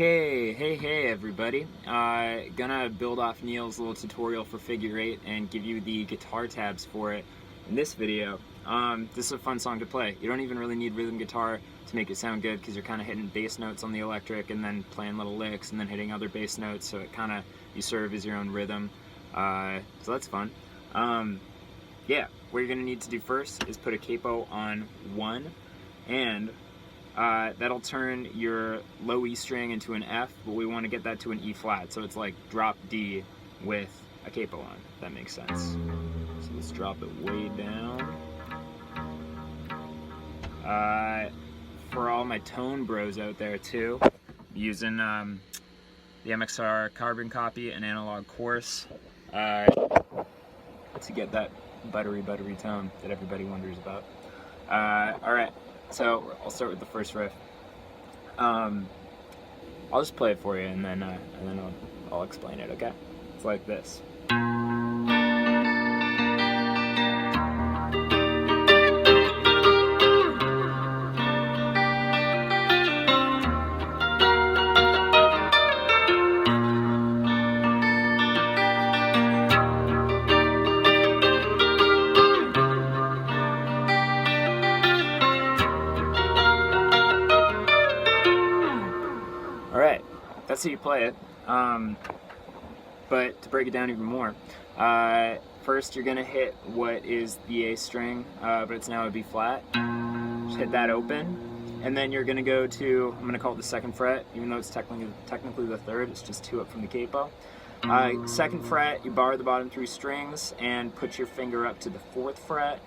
Okay, hey everybody. Gonna build off Neil's little tutorial for figure 8 and give you the guitar tabs for it in this video. This is a fun song to play. You don't even really need rhythm guitar to make it sound good because you're kind of hitting bass notes on the electric and then playing little licks and then hitting other bass notes, so it kind of, you serve as your own rhythm. So that's fun. Yeah, what you're gonna need to do first is put a capo on 1 and that'll turn your low E string into an F, but we want to get that to an E flat, so it's like drop D with a capo on, if that makes sense. So let's drop it way down. For all my tone bros out there too, I'm using the MXR carbon copy and analog course to get that buttery tone that everybody wonders about. Alright. So I'll start with the first riff. I'll just play it for you and then I'll explain it, okay? It's like this. Alright, that's how you play it, but to break it down even more, first you're going to hit what is the A string, but it's now a B flat. Just hit that open, and then you're going to go to, I'm going to call it the 2nd fret, even though it's technically the 3rd, it's just 2 up from the capo. 2nd fret, you bar the bottom 3 strings and put your finger up to the 4th fret,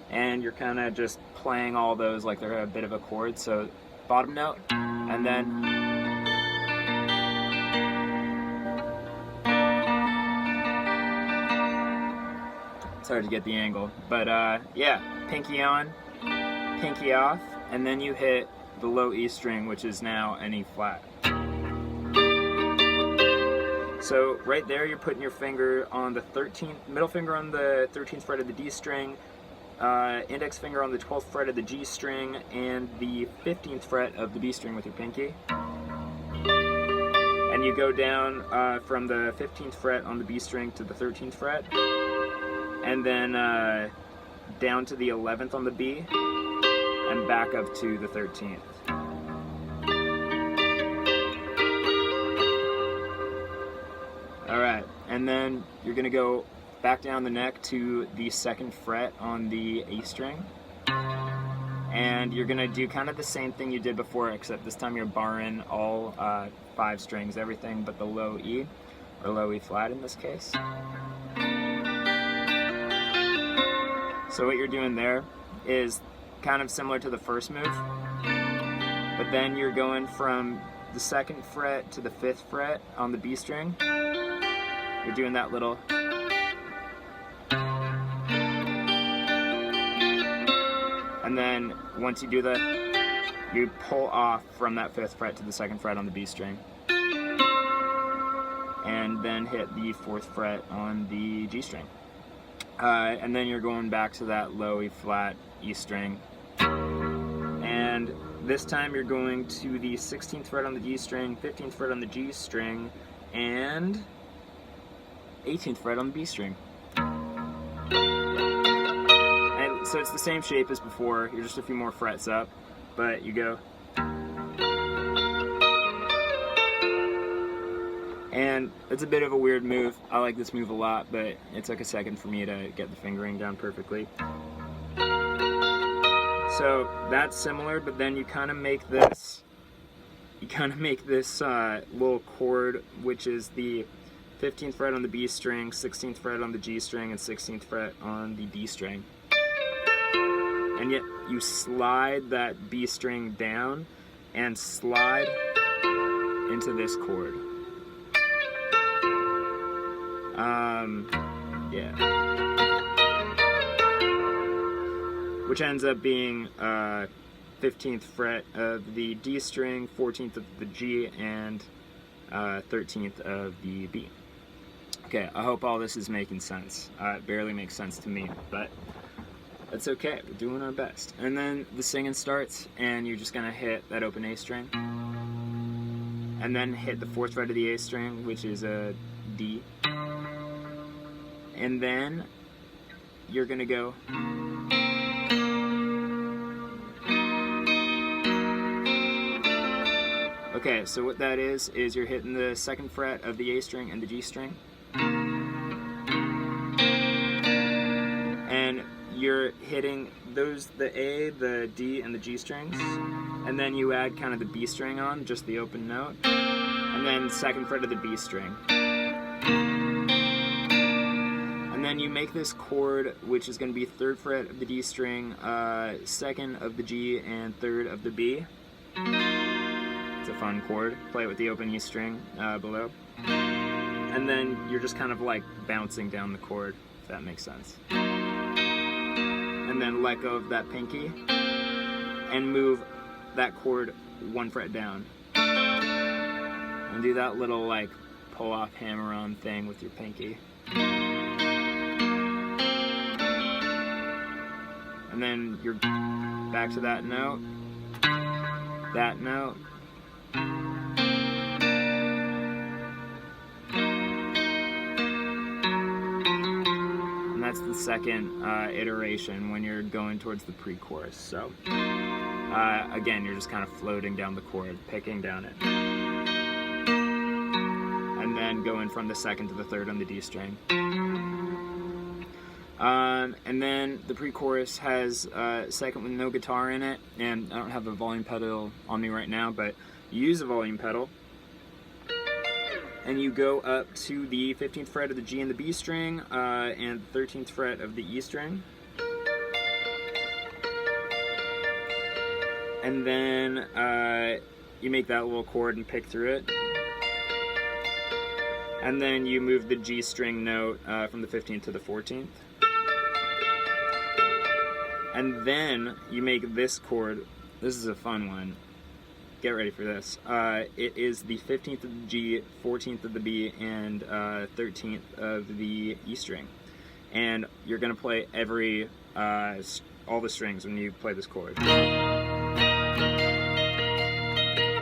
and you're kind of just playing all those like they're a bit of a chord, so bottom note, and then it's hard to get the angle, but yeah, pinky on, pinky off, and then you hit the low E string, which is now an E flat. So right there, you're putting your finger on the 13th, middle finger on the 13th fret of the D string, index finger on the 12th fret of the G string, and the 15th fret of the B string with your pinky. And you go down from the 15th fret on the B string to the 13th fret, and then down to the 11th on the B, and back up to the 13th. Alright, and then you're going to go back down the neck to the 2nd fret on the A string, and you're going to do kind of the same thing you did before, except this time you're barring all 5 strings, everything but the low E, or low E flat in this case. So what you're doing there is kind of similar to the first move, but then you're going from the 2nd fret to the 5th fret on the B string. You're doing that little, and then once you do that, you pull off from that 5th fret to the 2nd fret on the B string, and then hit the 4th fret on the G string. And then you're going back to that low E flat E string, and this time you're going to the 16th fret on the D string, 15th fret on the G string, and 18th fret on the B string. And so it's the same shape as before, you're just a few more frets up, but you go. And it's a bit of a weird move. I like this move a lot, but it took a second for me to get the fingering down perfectly. So that's similar, but then you kind of make this, little chord, which is the 15th fret on the B string, 16th fret on the G string, and 16th fret on the D string. And yet you slide that B string down and slide into this chord. Yeah. Which ends up being 15th fret of the D string, 14th of the G, and 13th of the B. Okay, I hope all this is making sense. It barely makes sense to me, but that's okay. We're doing our best. And then the singing starts, and you're just gonna hit that open A string. and then hit the 4th fret of the A string, which is a D, and then you're gonna go okay, so what that is you're hitting the 2nd fret of the A string and the G string, and you're hitting those, the A, the D, and the G strings, and then you add kind of the B string on, just the open note, and then 2nd fret of the B string. And then you make this chord, which is going to be 3rd fret of the D string, 2nd of the G, and 3rd of the B. It's a fun chord. Play it with the open E string below. And then you're just kind of like bouncing down the chord, if that makes sense. And then let go of that pinky and move that chord 1 fret down. And do that little like pull off hammer on thing with your pinky. And then you're back to that note, and that's the 2nd iteration when you're going towards the pre-chorus. So again, you're just kind of floating down the chord, picking down it, and then going from the 2nd to the 3rd on the D string. And then the pre-chorus has 2nd with no guitar in it, and I don't have a volume pedal on me right now, but you use a volume pedal, and you go up to the 15th fret of the G and the B string, and 13th fret of the E string, and then you make that little chord and pick through it, and then you move the G string note from the 15th to the 14th. And then you make this chord. This is a fun one. Get ready for this. It is the 15th of the G, 14th of the B, and 13th of the E string. And you're going to play every, all the strings when you play this chord.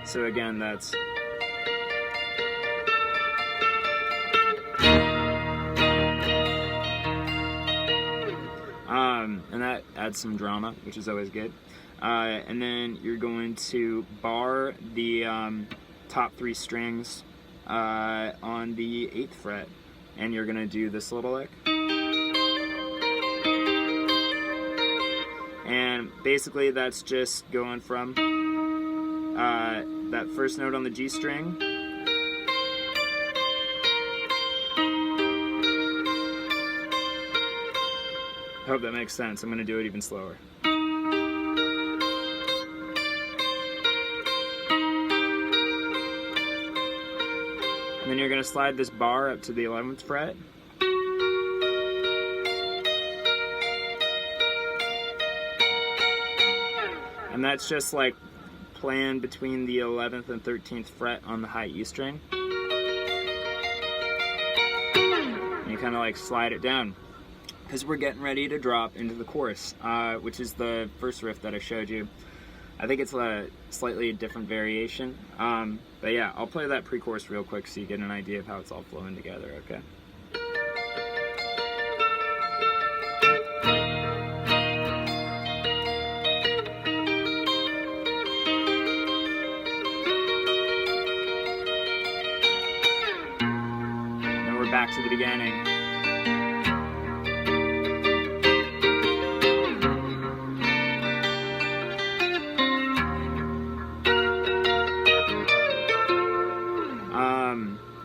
So again, that's... and that adds some drama, which is always good. And then you're going to bar the top 3 strings on the 8th fret, and you're going to do this little lick. And basically that's just going from that first note on the G string I hope that makes sense. I'm going to do it even slower. And then you're going to slide this bar up to the 11th fret. And that's just like playing between the 11th and 13th fret on the high E string. And you kind of like slide it down, because we're getting ready to drop into the chorus, which is the first riff that I showed you. I think it's a slightly different variation, but yeah, I'll play that pre-chorus real quick so you get an idea of how it's all flowing together, okay? Then we're back to the beginning.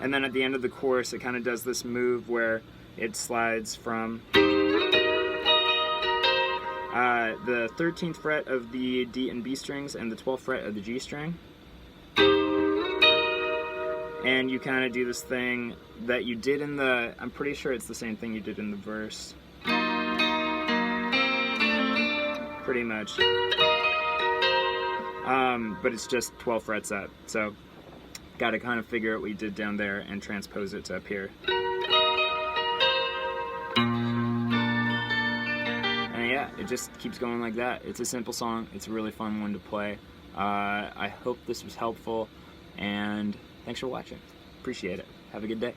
And then at the end of the chorus, it kind of does this move where it slides from the 13th fret of the D and B strings and the 12th fret of the G string. And you kind of do this thing that you did in the, I'm pretty sure it's the same thing you did in the verse. Pretty much. But it's just 12 frets up. So got to kind of figure out what we did down there and transpose it to up here. And yeah, it just keeps going like that. It's a simple song. It's a really fun one to play. I hope this was helpful, and Thanks for watching. Appreciate it. Have a good day.